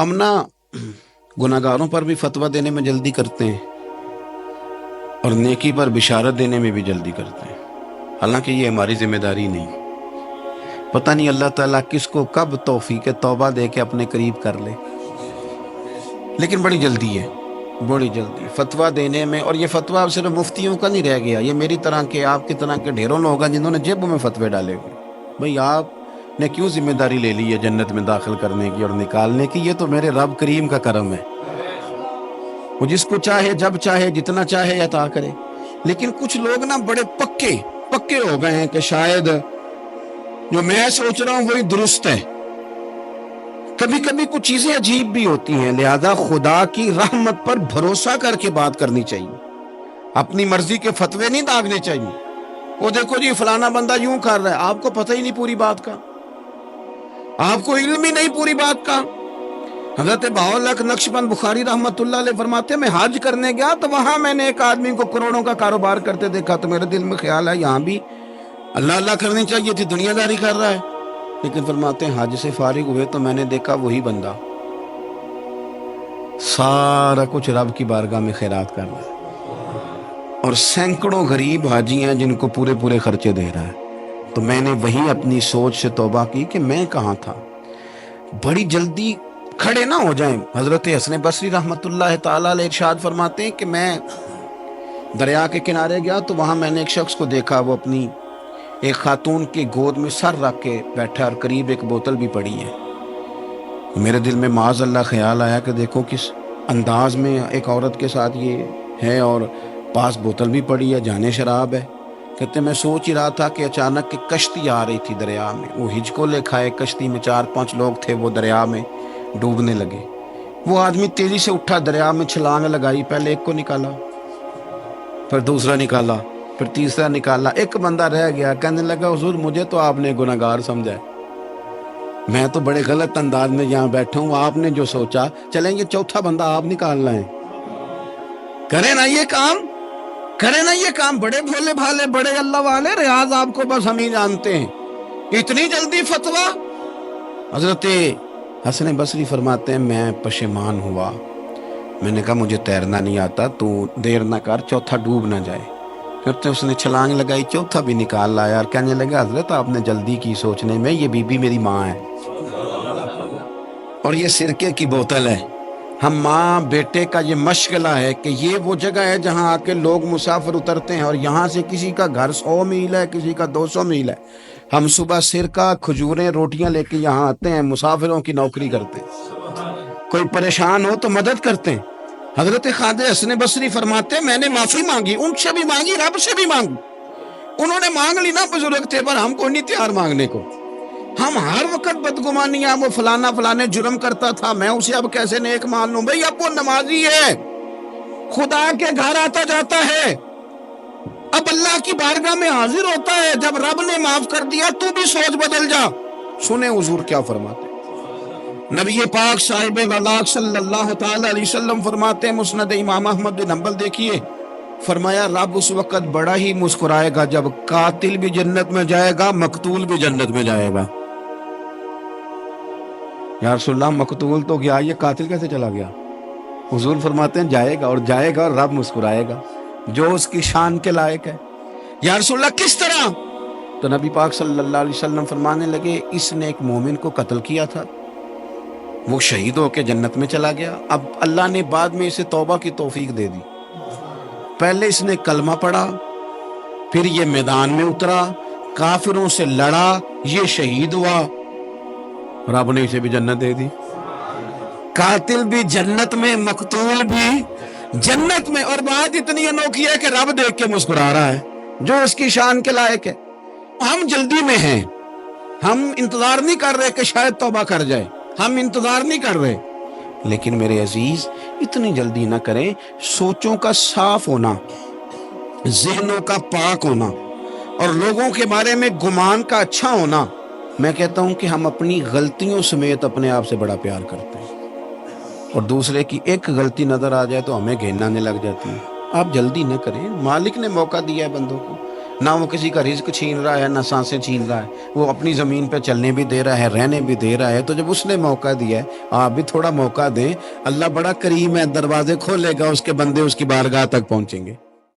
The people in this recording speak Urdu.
ہم نا گناہگاروں پر بھی فتویٰ دینے میں جلدی کرتے ہیں اور نیکی پر بشارت دینے میں بھی جلدی کرتے ہیں، حالانکہ یہ ہماری ذمہ داری نہیں۔ پتہ نہیں اللہ تعالیٰ کس کو کب توفیق توبہ دے کے اپنے قریب کر لے، لیکن بڑی جلدی ہے، بڑی جلدی فتویٰ دینے میں۔ اور یہ فتویٰ صرف مفتیوں کا نہیں رہ گیا، یہ میری طرح کے، آپ کی طرح کے ڈھیروں لوگ ہیں جنہوں نے جیبوں میں فتوے ڈالے ہوئے۔ بھئی آپ نے کیوں ذمہ داری لے لی ہے جنت میں داخل کرنے کی اور نکالنے کی؟ یہ تو میرے رب کریم کا کرم ہے، وہ جس کو چاہے جب چاہے جتنا چاہے عطا کرے۔ لیکن کچھ لوگ نا بڑے پکے ہو گئے ہیں کہ شاید جو میں سوچ رہا ہوں وہی درست ہے۔ کبھی کبھی کچھ چیزیں عجیب بھی ہوتی ہیں، لہذا خدا کی رحمت پر بھروسہ کر کے بات کرنی چاہیے، اپنی مرضی کے فتوے نہیں داغنے چاہیے۔ وہ دیکھو جی فلانا بندہ یوں کر رہا ہے، آپ کو پتہ ہی نہیں پوری بات کا، آپ کو علم ہی نہیں پوری بات کا۔ حضرت بہاءالحق نقشبند بخاری رحمت اللہ علیہ فرماتے ہیں میں حج کرنے گیا تو وہاں میں نے ایک آدمی کو کروڑوں کا کاروبار کرتے دیکھا، تو میرے دل میں خیال ہے یہاں بھی اللہ اللہ کرنی چاہیے تھی، دنیا داری کر رہا ہے۔ لیکن فرماتے ہیں حج سے فارغ ہوئے تو میں نے دیکھا وہی بندہ سارا کچھ رب کی بارگاہ میں خیرات کر رہا ہے، اور سینکڑوں غریب حاجی ہیں جن کو پورے خرچے دے رہا ہے۔ تو میں نے وہی اپنی سوچ سے توبہ کی کہ میں کہاں تھا۔ بڑی جلدی کھڑے نہ ہو جائیں۔ حضرت حسن بصری رحمت اللہ تعالیٰ علیہ ارشاد فرماتے ہیں کہ میں دریا کے کنارے گیا تو وہاں میں نے ایک شخص کو دیکھا، وہ اپنی ایک خاتون کی گود میں سر رکھ کے بیٹھا اور قریب ایک بوتل بھی پڑی ہے۔ میرے دل میں معاذ اللہ خیال آیا کہ دیکھو کس انداز میں ایک عورت کے ساتھ یہ ہے، اور پاس بوتل بھی پڑی ہے، جانے شراب ہے۔ کہتے میں سوچ ہی رہا تھا کہ اچانک ایک کشتی آ رہی تھی دریا میں، وہ ہچکو لے کھائے، کشتی میں 4-5 لوگ تھے، وہ دریا میں ڈوبنے لگے۔ وہ آدمی تیزی سے اٹھا، دریا میں چھلانگ لگائی، پہلے ایک کو نکالا، پھر دوسرا نکالا، پھر تیسرا نکالا، ایک بندہ رہ گیا۔ کہنے لگا حضور مجھے تو آپ نے گناہگار سمجھا ہے، میں تو بڑے غلط انداز میں یہاں بیٹھا ہوں، آپ نے جو سوچا چلیں یہ چوتھا بندہ آپ نکالنا ہے، کریں نا یہ کام، کریں نا یہ کام۔ بڑے بھولے بھالے، بڑے اللہ والے، ریاض آپ کو بس ہم ہی جانتے ہیں، اتنی جلدی فتویٰ۔ حضرت حسن بصری فرماتے ہیں میں پشیمان ہوا، میں نے کہا مجھے تیرنا نہیں آتا، تو دیر نہ کر، چوتھا ڈوب نہ جائے۔ پھر تو اس نے چھلانگ لگائی، چوتھا بھی نکال لایا، اور کہنے لگا حضرت آپ نے جلدی کی سوچنے میں، یہ بی بی میری ماں ہے اور یہ سرکے کی بوتل ہے۔ ہم ماں بیٹے کا یہ مشغلہ ہے کہ یہ وہ جگہ ہے جہاں آ کے لوگ مسافر اترتے ہیں، اور یہاں سے کسی کا گھر 100 میل ہے، کسی کا 200 میل ہے۔ ہم صبح سرکہ، کھجوریں، روٹیاں لے کے یہاں آتے ہیں، مسافروں کی نوکری کرتے ہیں، کوئی پریشان ہو تو مدد کرتے ہیں۔ حضرت خواجہ حسن بصری فرماتے ہیں میں نے معافی مانگی، ان سے بھی مانگی، رب سے بھی مانگی۔ انہوں نے مانگ لی نا، بزرگ تھے، پر ہم کو نہیں تیار مانگنے کو۔ ہم ہر وقت بدگمانیاں، وہ فلانے جرم کرتا تھا، میں اسے اب کیسے نیک مان لوں؟ بھئی اب وہ نمازی ہے، خدا کے گھر آتا جاتا ہے، اب اللہ کی بارگاہ میں حاضر ہوتا ہے، جب رب نے معاف کر دیا تو بھی سوچ بدل جا۔ سنیں حضور کیا فرماتے ہیں۔ نبی پاک صاحب ولاک صلی اللہ تعالی علیہ وسلم فرماتے ہیں، مسند امام احمد بن حنبل دیکھیے، فرمایا رب اس وقت بڑا ہی مسکرائے گا جب قاتل بھی جنت میں جائے گا، مقتول بھی جنت میں جائے گا۔ یا رسول اللہ مقتول تو گیا، یہ قاتل کیسے چلا گیا؟ حضور فرماتے ہیں جائے گا، اور جائے گا اور رب مسکرائے گا، جو اس کی شان کے لائق ہے۔ یا رسول اللہ کس طرح؟ تو نبی پاک صلی اللہ علیہ وسلم فرمانے لگے اس نے ایک مومن کو قتل کیا تھا، وہ شہید ہو کے جنت میں چلا گیا، اب اللہ نے بعد میں اسے توبہ کی توفیق دے دی۔ پہلے اس نے کلمہ پڑھا، پھر یہ میدان میں اترا، کافروں سے لڑا، یہ شہید ہوا، رب نے اسے بھی جنت دے دی۔ قاتل بھی جنت میں، مقتول بھی جنت میں، اور بات اتنی انوکھی ہے کہ رب دیکھ کے مسکرا رہا ہے، جو اس کی شان کے لائق ہے۔ ہم جلدی میں ہیں، ہم انتظار نہیں کر رہے کہ شاید توبہ کر جائے، ہم انتظار نہیں کر رہے۔ لیکن میرے عزیز اتنی جلدی نہ کریں، سوچوں کا صاف ہونا، ذہنوں کا پاک ہونا، اور لوگوں کے بارے میں گمان کا اچھا ہونا۔ میں کہتا ہوں کہ ہم اپنی غلطیوں سمیت اپنے آپ سے بڑا پیار کرتے ہیں، اور دوسرے کی ایک غلطی نظر آ جائے تو ہمیں گھن آنے لگ جاتی ہے۔ آپ جلدی نہ کریں، مالک نے موقع دیا ہے بندوں کو، نہ وہ کسی کا رزق چھین رہا ہے، نہ سانسیں چھین رہا ہے، وہ اپنی زمین پہ چلنے بھی دے رہا ہے، رہنے بھی دے رہا ہے۔ تو جب اس نے موقع دیا ہے، آپ بھی تھوڑا موقع دیں، اللہ بڑا کریم ہے، دروازے کھولے گا، اس کے بندے اس کی بارگاہ تک پہنچیں گے۔